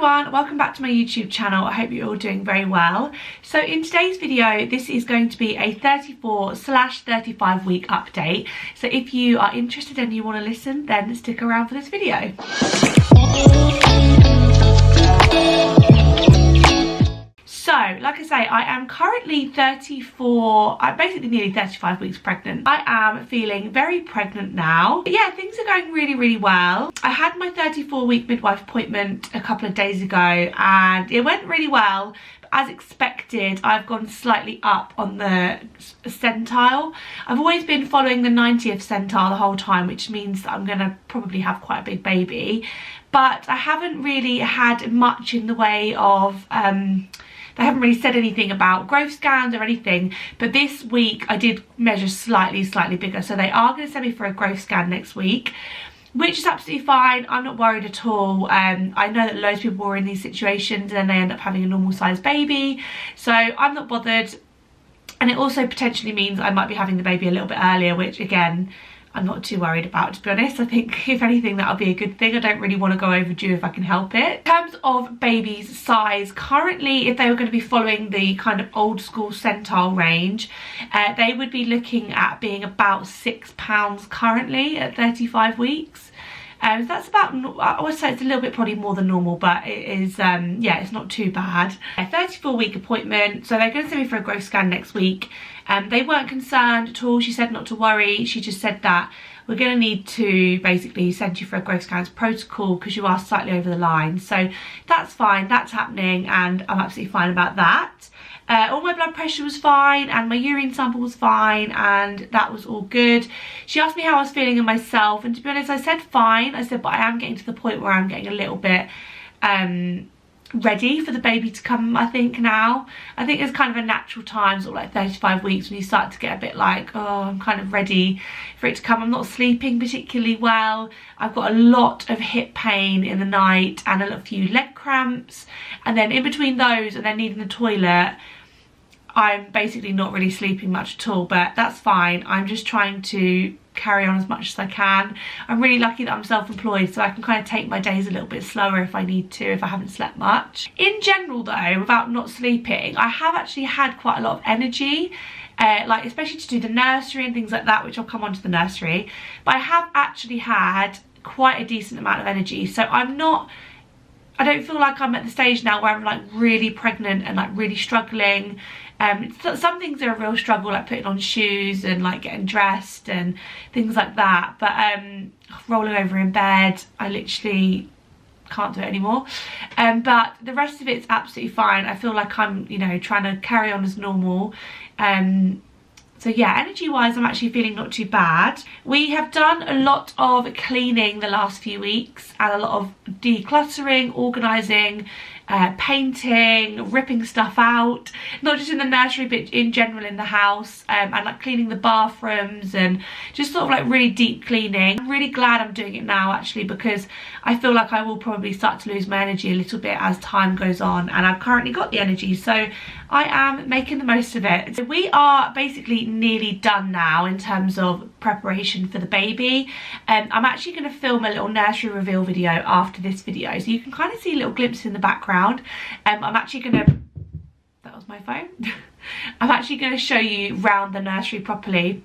everyone, welcome back to my YouTube channel. I hope you're all doing very well. So in today's video, this is going to be a 34/35 week update. So if you are interested and you want to listen, then stick around for this video. So, like I say, I am currently I'm basically nearly 35 weeks pregnant. I am feeling very pregnant now. But yeah, things are going really well. I had my 34-week midwife appointment a couple of days ago and it went really well. But as expected, I've gone slightly up on the centile. I've always been following the 90th centile the whole time, which means that I'm going to probably have quite a big baby. But I haven't really had much in the way of... They haven't really said anything about growth scans or anything, but this week I did measure slightly bigger, so they are going to send me for a growth scan next week, which is absolutely fine. I'm not worried at all. I know that loads of people are in these situations and then they end up having a normal sized baby, so I'm not bothered. And it also potentially means I might be having the baby a little bit earlier, which again, I'm not too worried about, to be honest. I think if anything, that'll be a good thing. I don't really want to go overdue if I can help it. In terms of baby's size, currently, if they were going to be following the kind of old school centile range, they would be looking at being about 6 pounds currently at 35 weeks. So that's about, I would say it's a little bit probably more than normal, but it is, yeah, it's not too bad. A 34-week appointment, so they're going to send me for a growth scan next week. They weren't concerned at all. She said not to worry. She just said that we're going to need to basically send you for a growth scans protocol because you are slightly over the line. So that's fine, that's happening, and I'm absolutely fine about that. All my blood pressure was fine and my urine sample was fine and that was all good. She asked me how I was feeling in myself, and to be honest, I said fine. I said, but I am getting to the point where I'm getting a little bit ready for the baby to come, I think now. I think it's kind of a natural time, sort of like 35 weeks, when you start to get a bit like, oh, I'm kind of ready for it to come. I'm not sleeping particularly well. I've got a lot of hip pain in the night and a few leg cramps. And then in between those and then needing the toilet, I'm basically not really sleeping much at all, but that's fine. I'm just trying to carry on as much as I can. I'm really lucky that I'm self-employed, so I can kind of take my days a little bit slower if I need to, if I haven't slept much. In general though, without not sleeping, I have actually had quite a lot of energy, like especially to do the nursery and things like that, which I'll come on to the nursery. But I have actually had quite a decent amount of energy, so I don't feel like I'm at the stage now where I'm like really pregnant and like really struggling. Some things are a real struggle, like putting on shoes and like getting dressed and things like that, but rolling over in bed, I literally can't do it anymore. But the rest of it's absolutely fine. I feel like I'm, you know, trying to carry on as normal. So yeah, energy wise, I'm actually feeling not too bad. We have done a lot of cleaning the last few weeks and a lot of decluttering, organising, painting, ripping stuff out, not just in the nursery but in general in the house, and like cleaning the bathrooms and just sort of like really deep cleaning. I'm really glad I'm doing it now actually, because I feel like I will probably start to lose my energy a little bit as time goes on, and I've currently got the energy, so I am making the most of it. So we are basically nearly done now in terms of preparation for the baby. I'm actually going to film a little nursery reveal video after this video, so you can kind of see little glimpses in the background. I'm actually going to, that was my phone. I'm actually going to show you round the nursery properly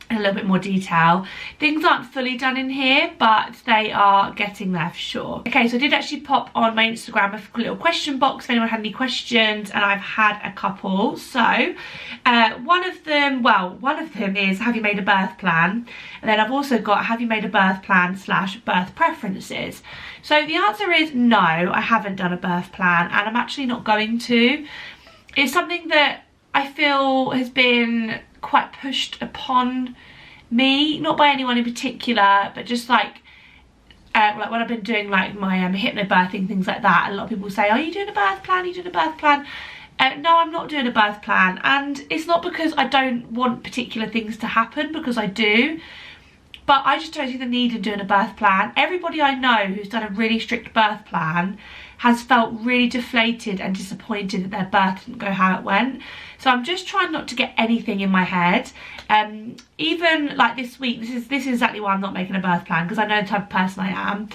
in a little bit more detail. Things aren't fully done in here, but they are getting there for sure. Okay, so I did actually pop on my Instagram a little question box if anyone had any questions, and I've had a couple. So one of them is, have you made a birth plan? And then I've also got, have you made a birth plan / birth preferences? So the answer is no, I haven't done a birth plan, and I'm actually not going to. It's something that I feel has been quite pushed upon me, not by anyone in particular, but just like when I've been doing like my hypnobirthing, things like that, a lot of people say, are you doing a birth plan? Are you doing a birth plan? No, I'm not doing a birth plan, and it's not because I don't want particular things to happen, because I do, but I just don't see the need in doing a birth plan. Everybody I know who's done a really strict birth plan has felt really deflated and disappointed that their birth didn't go how it went. So I'm just trying not to get anything in my head. Even like this week, this is exactly why I'm not making a birth plan, because I know the type of person I am.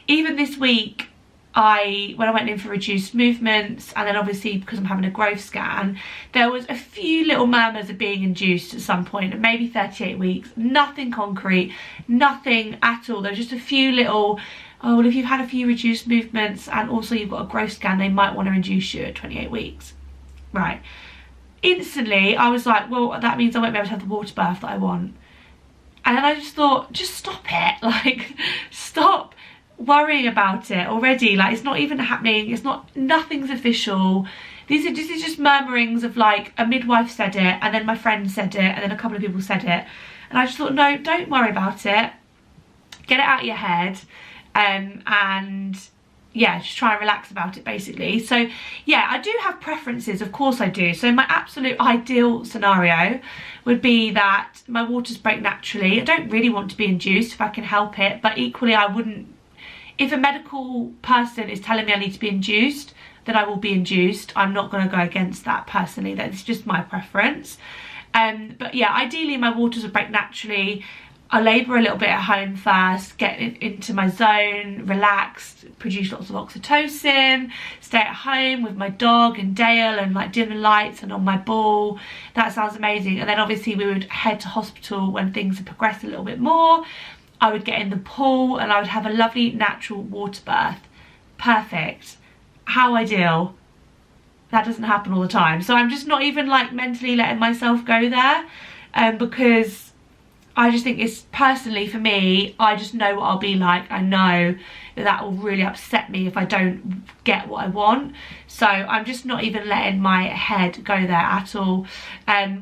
Even this week, when I went in for reduced movements, and then obviously because I'm having a growth scan, there was a few little murmurs of being induced at some point, maybe 38 weeks, nothing concrete, nothing at all. There was just a few little, oh, well, if you've had a few reduced movements and also you've got a growth scan, they might want to induce you at 28 weeks. Right. Instantly, I was like, well, that means I won't be able to have the water birth that I want. And then I just thought, just stop it. Like, stop worrying about it already. Like, it's not even happening. It's not, nothing's official. This is just murmurings of, like, a midwife said it, and then my friend said it, and then a couple of people said it. And I just thought, no, don't worry about it. Get it out of your head. And yeah, just try and relax about it, basically. So yeah, I do have preferences, of course I do. So my absolute ideal scenario would be that my waters break naturally. I don't really want to be induced if I can help it, but equally I wouldn't, if a medical person is telling me I need to be induced, then I will be induced. I'm not going to go against that personally. That's just my preference. But yeah, ideally my waters would break naturally. I labour a little bit at home first, get into my zone, relax, produce lots of oxytocin, stay at home with my dog and Dale, and like dim the lights and on my ball. That sounds amazing. And then obviously we would head to hospital when things had progressed a little bit more. I would get in the pool and I would have a lovely natural water birth. Perfect. How ideal. That doesn't happen all the time. So I'm just not even like mentally letting myself go there, because I just think it's, personally for me, I just know what I'll be like. I know that will really upset me if I don't get what I want. So I'm just not even letting my head go there at all.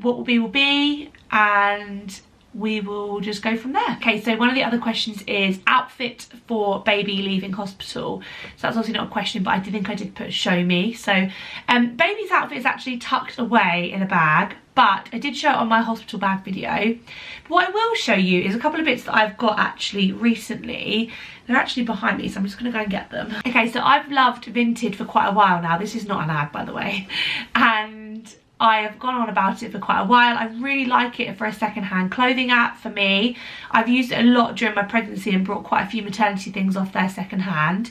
What will be, and we will just go from there. Okay, so one of the other questions is outfit for baby leaving hospital. So that's obviously not a question, but I think I did put show me. So baby's outfit is actually tucked away in a bag, but I did show it on my hospital bag video. But what I will show you is a couple of bits that I've got actually recently. They're actually behind me, so I'm just gonna go and get them. Okay, so I've loved Vinted for quite a while now. This is not an ad, by the way. And I have gone on about it for quite a while. I really like it for a second-hand clothing app for me. I've used it a lot during my pregnancy and brought quite a few maternity things off there second-hand.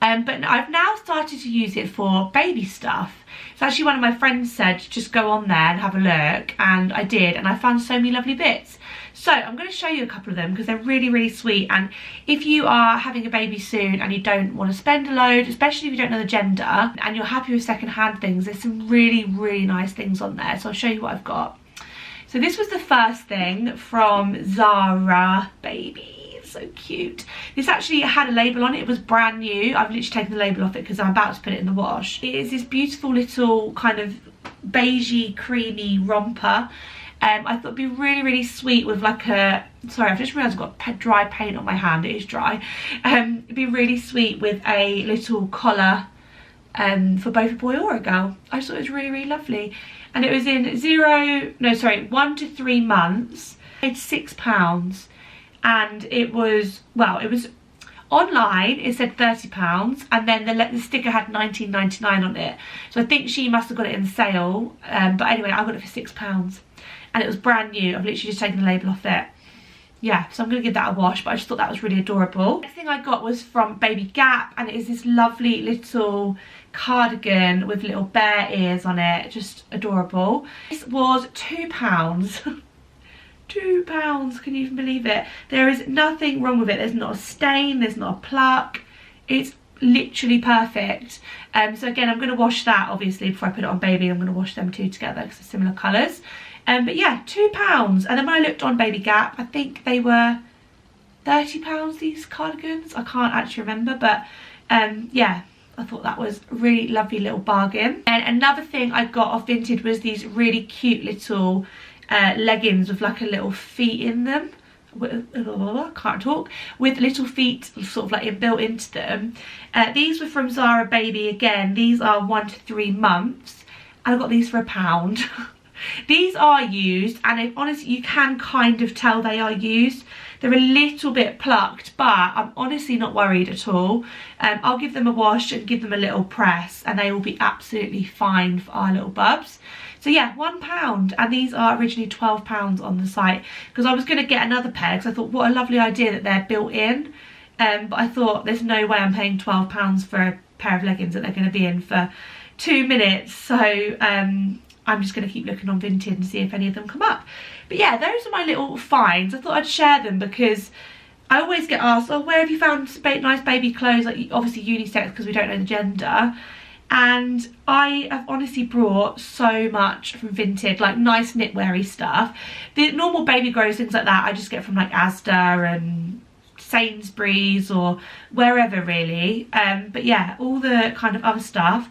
But I've now started to use it for baby stuff. So actually one of my friends said, just go on there and have a look, and I did, and I found so many lovely bits. So I'm going to show you a couple of them because they're really, really sweet. And if you are having a baby soon and you don't want to spend a load, especially if you don't know the gender, and you're happy with second-hand things, there's some really, really nice things on there. So I'll show you what I've got. So this was the first thing from Zara Baby. So cute. This actually had a label on it. It was brand new. I've literally taken the label off it because I'm about to put it in the wash. It is this beautiful little kind of beigey, creamy romper. I thought it'd be really, really sweet with like a, sorry, I've just realised I've got dry paint on my hand. It is dry. It'd be really sweet with a little collar for both a boy or a girl. I just thought it was really, really lovely. And it was in 1 to 3 months. I paid £6. And it was, well, it was online, it said £30, and then the sticker had £19.99 on it. So I think she must have got it in sale, but anyway, I got it for £6, and it was brand new. I've literally just taken the label off it. Yeah, so I'm going to give that a wash, but I just thought that was really adorable. Next thing I got was from Baby Gap, and it is this lovely little cardigan with little bear ears on it, just adorable. This was £2. £2, can you even believe it? There is nothing wrong with it. There's not a stain, there's not a pluck. It's literally perfect. So again, I'm going to wash that obviously before I put it on baby. I'm going to wash them two together because they're similar colours. But yeah, £2. And then when I looked on Baby Gap, I think they were £30, these cardigans. I can't actually remember, but yeah, I thought that was a really lovely little bargain. And another thing I got off Vinted was these really cute little leggings with like a little feet in them. Can't talk. With little feet sort of like inbuilt into them. These were from Zara Baby again. These are 1 to 3 months, and I got these for £1. These are used, and honestly you can kind of tell they are used. They're a little bit plucked, but I'm honestly not worried at all. I'll give them a wash and give them a little press, and they will be absolutely fine for our little bubs. So yeah, £1, and these are originally £12 on the site, because I was going to get another pair because I thought what a lovely idea that they're built in. But I thought there's no way I'm paying £12 for pair of leggings that they're going to be in for 2 minutes. So I'm just going to keep looking on Vinted and see if any of them come up. But yeah, those are my little finds. I thought I'd share them because I always get asked, oh, where have you found nice baby clothes? Like, obviously unisex, because we don't know the gender. And I have honestly brought so much from Vinted, like nice knitweary stuff. The normal baby grows, things like that, I just get from like Asda and Sainsbury's or wherever really. But yeah, all the kind of other stuff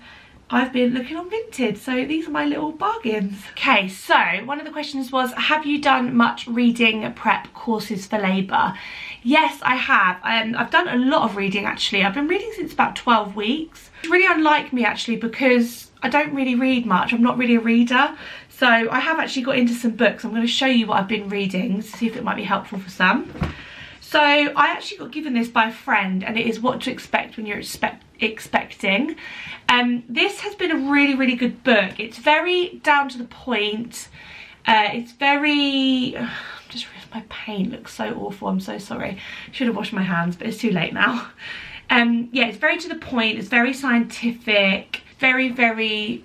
I've been looking on Vinted, so these are my little bargains. Okay, so one of the questions was, have you done much reading prep courses for labour? Yes, I have. I've done a lot of reading actually. I've been reading since about 12 weeks. It's really unlike me actually because I don't really read much. I'm not really a reader. So I have actually got into some books. I'm going to show you what I've been reading to see if it might be helpful for some. So I actually got given this by a friend, and it is What to Expect When You're Expecting. This has been a really, really good book. It's very down to the point. It's very... my paint looks so awful. I'm so sorry. Should have washed my hands, but it's too late now. Yeah, it's very to the point. It's very scientific. Very, very...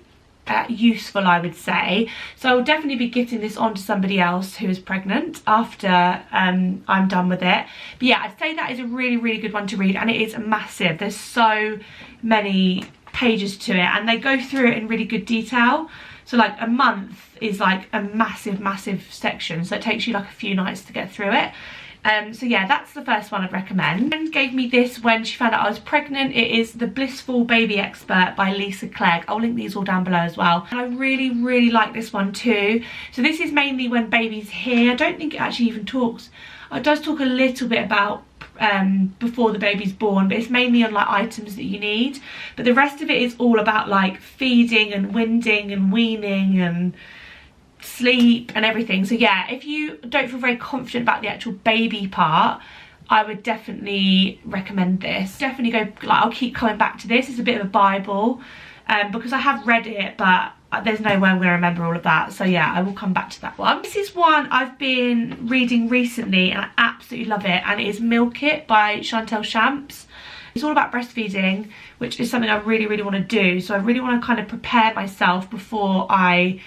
useful, I would say. So I'll definitely be gifting this on to somebody else who is pregnant after I'm done with it. But yeah, I'd say that is a really, really good one to read, and it is massive. There's so many pages to it, and they go through it in really good detail. So like a month is like a massive section, so it takes you like a few nights to get through it. So yeah, that's the first one I'd recommend. My friend gave me this when she found out I was pregnant. It is The Blissful Baby Expert by Lisa Clegg. I'll link these all down below as well. And I really, really like this one too. So this is mainly when baby's here. I don't think it actually even talks. It does talk a little bit about before the baby's born, but it's mainly on like items that you need. But the rest of it is all about like feeding and winding and weaning and sleep and everything. So yeah, if you don't feel very confident about the actual baby part, I would definitely recommend this. Definitely go, like, I'll keep coming back to this. It's a bit of a Bible because I have read it, but there's no way I'm going to remember all of that. So yeah, I will come back to that one. This is one I've been reading recently and I absolutely love it, and it is Milk It by Chantel Shamps. It's all about breastfeeding, which is something I really, really want to do. So I really want to kind of prepare myself before I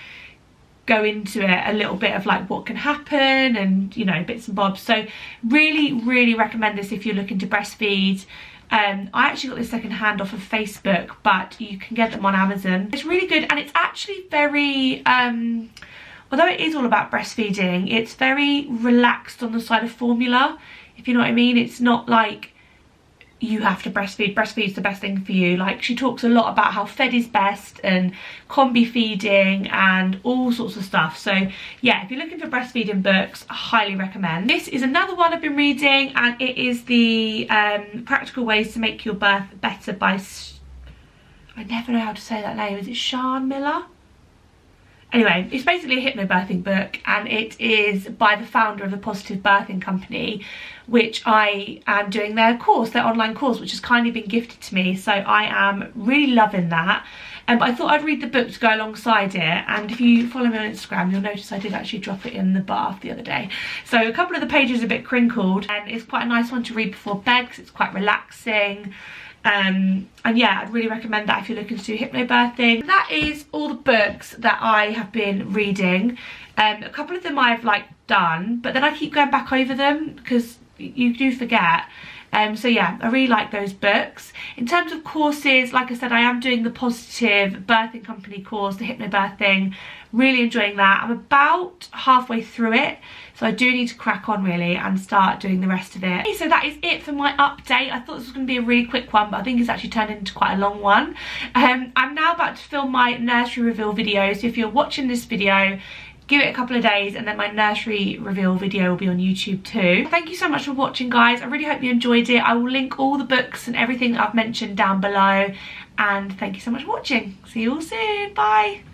go into it a little bit of like what can happen and, you know, bits and bobs. So really, really recommend this if you're looking to breastfeed. I actually got this second hand off of Facebook, but you can get them on Amazon. It's really good, and it's actually very although it is all about breastfeeding, it's very relaxed on the side of formula, if you know what I mean. It's not like you have to breastfeed. Breastfeed's the best thing for you. Like, she talks a lot about how fed is best and combi feeding and all sorts of stuff. So yeah, if you're looking for breastfeeding books, I highly recommend. This is another one I've been reading, and it is the Practical Ways to Make Your Birth Better by I never know how to say that name. Is it Sian Miller? Anyway, it's basically a hypnobirthing book, and it is by the founder of the Positive Birthing Company, which I am doing their course, their online course, which has kindly been gifted to me. So I am really loving that. But I thought I'd read the book to go alongside it. And if you follow me on Instagram, you'll notice I did actually drop it in the bath the other day. So a couple of the pages are a bit crinkled, and it's quite a nice one to read before bed because it's quite relaxing. And yeah, I'd really recommend that if you're looking to do hypnobirthing. That is all the books that I have been reading. A couple of them I've like done, but then I keep going back over them because you do forget. So yeah, I really like those books. In terms of courses, like I said, I am doing the Positive Birthing Company course, the hypnobirthing. Really enjoying that. I'm about halfway through it, so I do need to crack on really and start doing the rest of it. Okay, so that is it for my update. I thought this was going to be a really quick one, but I think it's actually turned into quite a long one. I'm now about to film my nursery reveal video, so if you're watching this video, give it a couple of days and then my nursery reveal video will be on YouTube too. Thank you so much for watching, guys. I really hope you enjoyed it. I will link all the books and everything that I've mentioned down below, and thank you so much for watching. See you all soon. Bye.